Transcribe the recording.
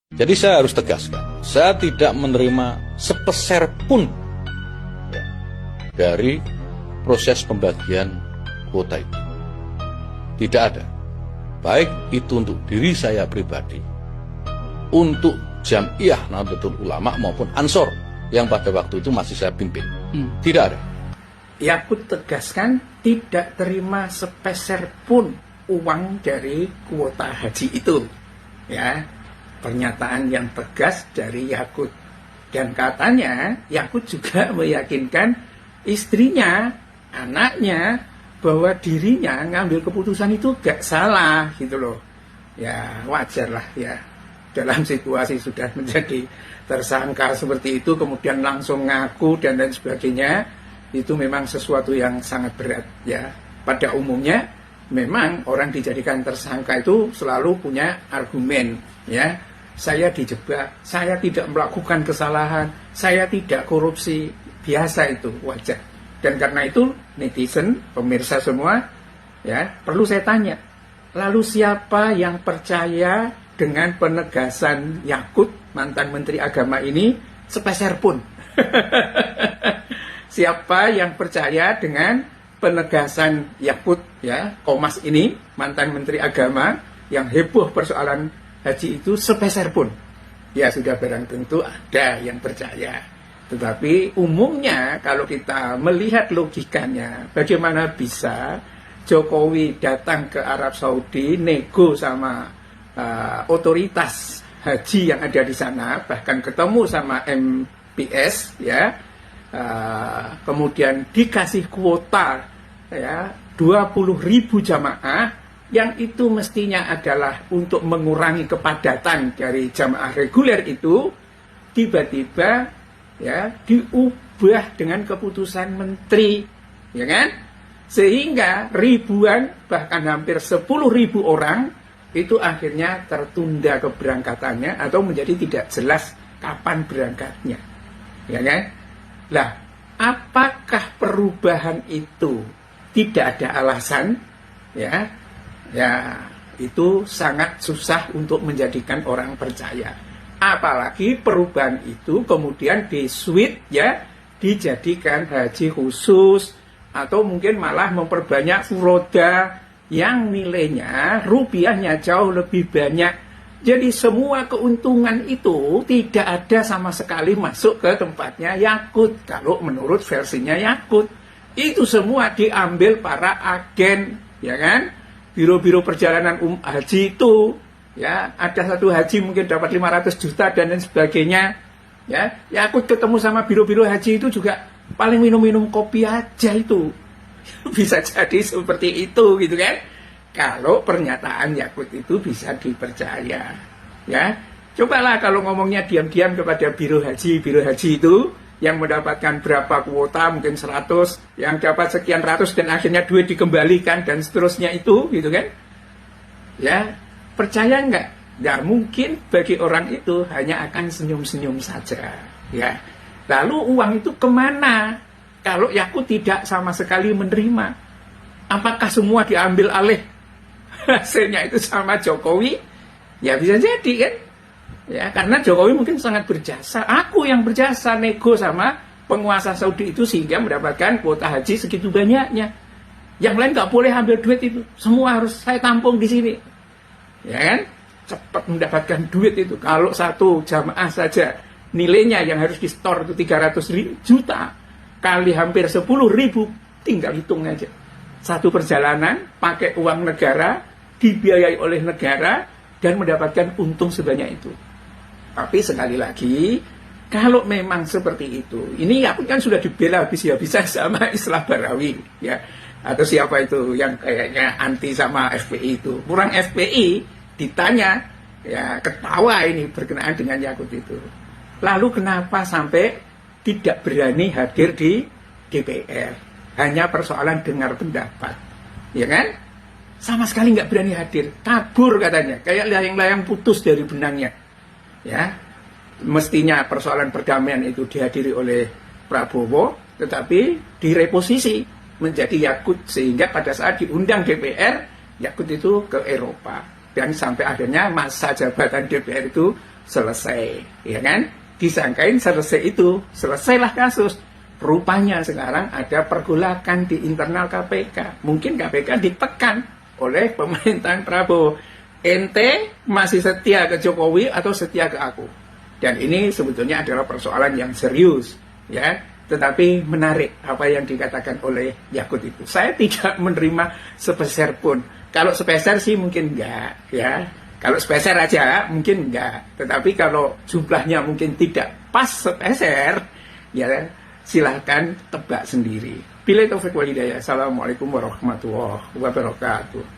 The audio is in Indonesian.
Jadi saya harus tegaskan, saya tidak menerima sepeser pun ya, dari proses pembagian kuota itu. Tidak ada. Baik itu untuk diri saya pribadi, untuk Jam'iyah Nahdlatul Ulama maupun Ansor yang pada waktu itu masih saya pimpin. Tidak ada. Yakut tegaskan tidak terima sepeser pun uang dari kuota haji itu. Ya, pernyataan yang tegas dari Yakut. Dan katanya Yakut juga meyakinkan istrinya, anaknya, bahwa dirinya ngambil keputusan itu gak salah gitu loh. Ya wajar lah ya, dalam situasi sudah menjadi tersangka seperti itu kemudian langsung ngaku dan lain sebagainya, itu memang sesuatu yang sangat berat ya. Pada umumnya memang orang dijadikan tersangka itu selalu punya argumen ya. Saya dijebak, saya tidak melakukan kesalahan, saya tidak korupsi, biasa itu, wajar. Dan karena itu netizen, pemirsa semua ya, perlu saya tanya, lalu siapa yang percaya dengan penegasan Yakut, mantan Menteri Agama ini, sepeser pun? Siapa yang percaya dengan penegasan Yakut ya, Kompas ini, mantan Menteri Agama yang heboh persoalan haji itu sepeser pun? Ya sudah barang tentu ada yang percaya. Tetapi umumnya kalau kita melihat logikanya, bagaimana bisa Jokowi datang ke Arab Saudi nego sama otoritas haji yang ada di sana, bahkan ketemu sama MPS ya, kemudian dikasih kuota ya 20.000 jamaah yang itu mestinya adalah untuk mengurangi kepadatan dari jamaah reguler itu, tiba-tiba ya diubah dengan keputusan menteri, ya kan, sehingga ribuan bahkan hampir 10.000 orang itu akhirnya tertunda keberangkatannya atau menjadi tidak jelas kapan berangkatnya, ya kan. Lah, apakah perubahan itu tidak ada alasan? Ya itu sangat susah untuk menjadikan orang percaya. Apalagi perubahan itu kemudian diswitch ya, dijadikan haji khusus atau mungkin malah memperbanyak furoda yang nilainya rupiahnya jauh lebih banyak. Jadi semua keuntungan itu tidak ada sama sekali masuk ke tempatnya Yakut. Kalau menurut versinya Yakut, itu semua diambil para agen, ya kan? Biro-biro perjalanan haji itu, ya, ada satu haji mungkin dapat 500 juta dan lain sebagainya. Ya, Yakut ketemu sama biro-biro haji itu juga paling minum-minum kopi aja itu. Bisa jadi seperti itu gitu kan. Kalau pernyataan Yakut itu bisa dipercaya. Ya, cobalah kalau ngomongnya diam-diam kepada biro haji itu yang mendapatkan berapa kuota, mungkin 100, yang dapat sekian ratus dan akhirnya duit dikembalikan dan seterusnya itu gitu kan. Ya, percaya nggak? Nggak mungkin. Bagi orang itu hanya akan senyum-senyum saja ya. Lalu uang itu kemana kalau Yakut tidak sama sekali menerima? Apakah semua diambil alih hasilnya itu sama Jokowi? Ya bisa jadi kan ya, karena Jokowi mungkin sangat berjasa. Aku yang berjasa nego sama penguasa Saudi itu sehingga mendapatkan kuota haji segitu banyaknya. Yang lain nggak boleh ambil duit itu, semua harus saya tampung di sini, ya kan? Cepat mendapatkan duit itu. Kalau satu jamaah saja nilainya yang harus di store itu 300 juta kali hampir 10.000, tinggal hitung aja. Satu perjalanan pakai uang negara, dibiayai oleh negara dan mendapatkan untung sebanyak itu. Tapi sekali lagi, kalau memang seperti itu, ini aku kan sudah dibela habis-habisan sama Islah Barawi, ya, atau siapa itu yang kayaknya anti sama FPI itu. Kurang FPI ditanya, ya ketawa ini berkenaan dengan Yakut itu. Lalu kenapa sampai tidak berani hadir di DPR? Hanya persoalan dengar pendapat, ya kan? Sama sekali nggak berani hadir, kabur katanya, kayak layang-layang putus dari benangnya. Ya, mestinya persoalan perdamaian itu dihadiri oleh Prabowo, tetapi direposisi menjadi Yakut sehingga pada saat diundang DPR, Yakut itu ke Eropa dan sampai akhirnya masa jabatan DPR itu selesai, ya kan? Disangkain selesai itu, selesailah kasus. Rupanya sekarang ada pergolakan di internal KPK. Mungkin KPK ditekan oleh pemerintahan Prabowo. Ente masih setia ke Jokowi atau setia ke aku? Dan ini sebetulnya adalah persoalan yang serius, ya. Tetapi menarik apa yang dikatakan oleh Yakut itu. Saya tidak menerima sepeser pun. Kalau sepeser sih mungkin enggak, ya. Kalau sepeser aja mungkin enggak. Tetapi kalau jumlahnya mungkin tidak pas sepeser, ya silahkan tebak sendiri. Billahi taufiq wal hidayah. Assalamualaikum warahmatullahi wabarakatuh.